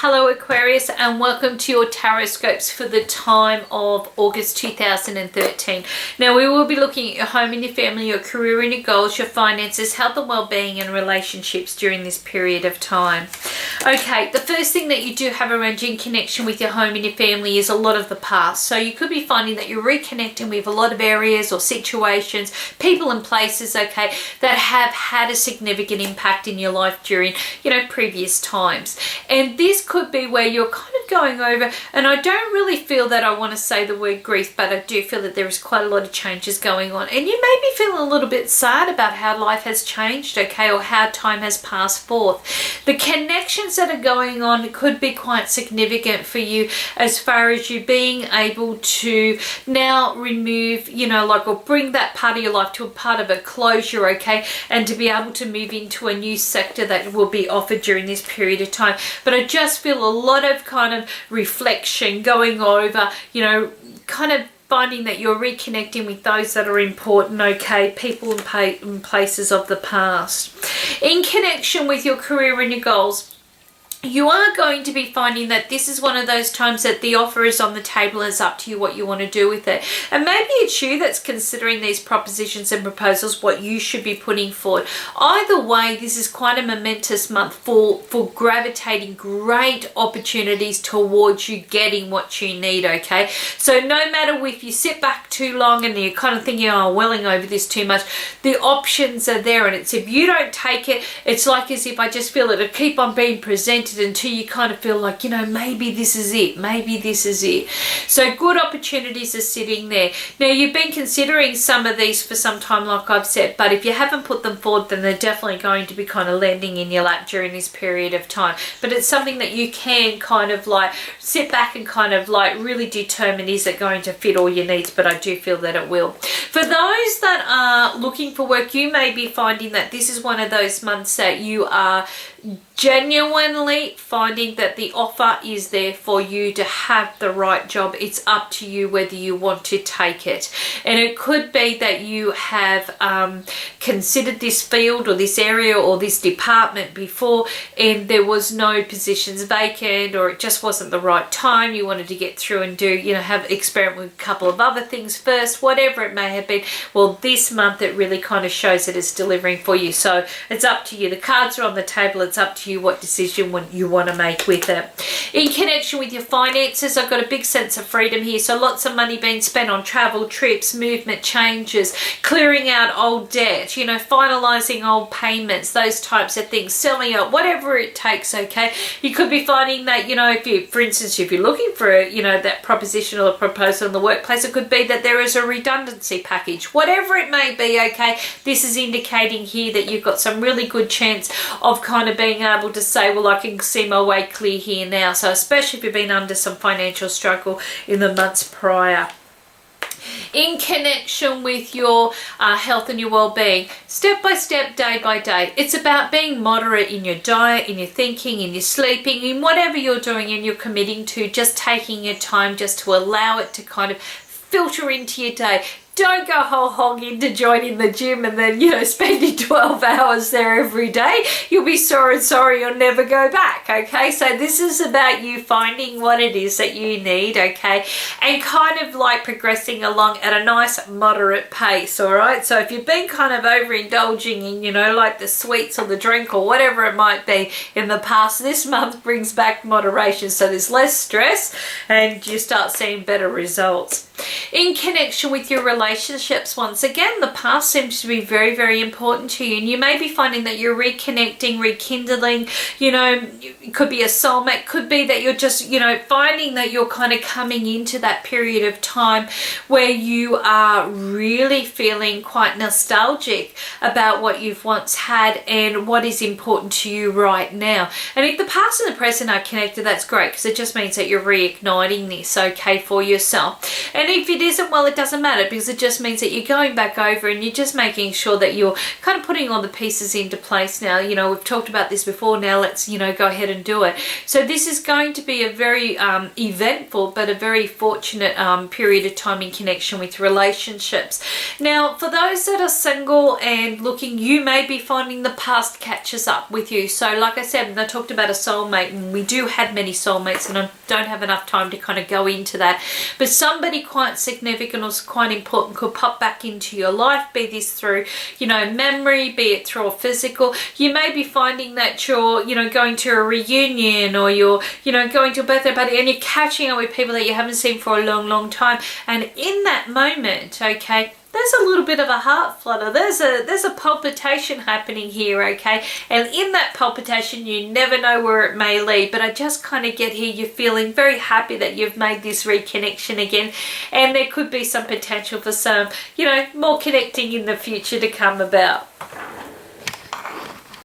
Hello Aquarius, and welcome to your Tarotscopes for the time of August 2013. Now we will be looking at your home and your family, your career and your goals, your finances, health and well-being and relationships during this period of time. Okay, the first thing that you do have around you in connection with your home and your family is a lot of the past. So you could be finding that you're reconnecting with a lot of areas or situations, people and places, okay, that have had a significant impact in your life during, previous times. And this could be where you're kind of going over, and I don't really feel that I want to say the word grief, but I do feel that there is quite a lot of changes going on. And you may be feeling a little bit sad about how life has changed, okay, or how time has passed forth. The connections that are going on could be quite significant for you as far as you being able to now remove, or bring that part of your life to a part of a closure, okay, and to be able to move into a new sector that will be offered during this period of time. But I just feel a lot of kind of reflection going over, kind of finding that you're reconnecting with those that are important, okay, people and places of the past. In connection with your career and your goals, you are going to be finding that this is one of those times that the offer is on the table and it's up to you what you want to do with it. And maybe it's you that's considering these propositions and proposals, what you should be putting forward. Either way, this is quite a momentous month for gravitating great opportunities towards you getting what you need, okay? So no matter if you sit back too long and you're kind of thinking, oh, welling over this too much, the options are there. And it's if you don't take it, it's like as if I just feel it'll keep on being presented until you kind of feel like, maybe this is it, maybe this is it. So good opportunities are sitting there. Now you've been considering some of these for some time, like I've said, but if you haven't put them forward, then they're definitely going to be kind of landing in your lap during this period of time. But it's something that you can kind of like sit back and kind of like really determine, is it going to fit all your needs? But I do feel that it will. For those that are looking for work, you may be finding that this is one of those months that you are genuinely finding that the offer is there for you to have the right job. It's up to you whether you want to take it. And it could be that you have considered this field or this area or this department before and there was no positions vacant, or it just wasn't the right time. You wanted to get through and do, have experiment with a couple of other things first, whatever it may have been. Well, this month it really kind of shows that it's delivering for you. So it's up to you. The cards are on the table. It's up to you what decision you want to make with it. In connection with your finances, I've got a big sense of freedom here. So lots of money being spent on travel, trips, movement, changes, clearing out old debt, finalizing old payments, those types of things, selling out, whatever it takes, okay? You could be finding that, for instance, if you're looking for, that proposition or proposal in the workplace, it could be that there is a redundancy package, whatever it may be, okay? This is indicating here that you've got some really good chance of kind of being able to say, well, I can see my way clear here now. So especially if you've been under some financial struggle in the months prior. In connection with your health and your well-being, step by step, day by day, it's about being moderate in your diet, in your thinking, in your sleeping, in whatever you're doing and you're committing to, just taking your time just to allow it to kind of filter into your day. Don't go whole hog into joining the gym and then, spending 12 hours there every day. You'll be sorry you'll never go back, okay? So this is about you finding what it is that you need, okay? And kind of like progressing along at a nice moderate pace, all right? So if you've been kind of overindulging in, like the sweets or the drink or whatever it might be in the past, this month brings back moderation. So there's less stress and you start seeing better results. In connection with your relationships, once again, the past seems to be very, very important to you, and you may be finding that you're reconnecting, rekindling, it could be a soulmate, could be that you're just, finding that you're kind of coming into that period of time where you are really feeling quite nostalgic about what you've once had and what is important to you right now. And if the past and the present are connected, that's great, because it just means that you're reigniting this, okay, for yourself. And And if it isn't, well, it doesn't matter, because it just means that you're going back over and you're just making sure that you're kind of putting all the pieces into place now. You know, we've talked about this before. Now let's, you know, go ahead and do it. So this is going to be a very eventful but a very fortunate period of time in connection with relationships. Now, for those that are single and looking, you may be finding the past catches up with you. So like I said, when I talked about a soulmate, and we do have many soulmates, and I don't have enough time to kind of go into that, but somebody quite significant or quite important could pop back into your life, be this through, you know, memory, be it through a physical. You may be finding that you're, you know, going to a reunion, or you're, you know, going to a birthday party, and you're catching up with people that you haven't seen for a long time. And in that moment, okay, there's a little bit of a heart flutter. There's a palpitation happening here, okay? And in that palpitation, you never know where it may lead. But I just kind of get here, you're feeling very happy that you've made this reconnection again. And there could be some potential for some, you know, more connecting in the future to come about.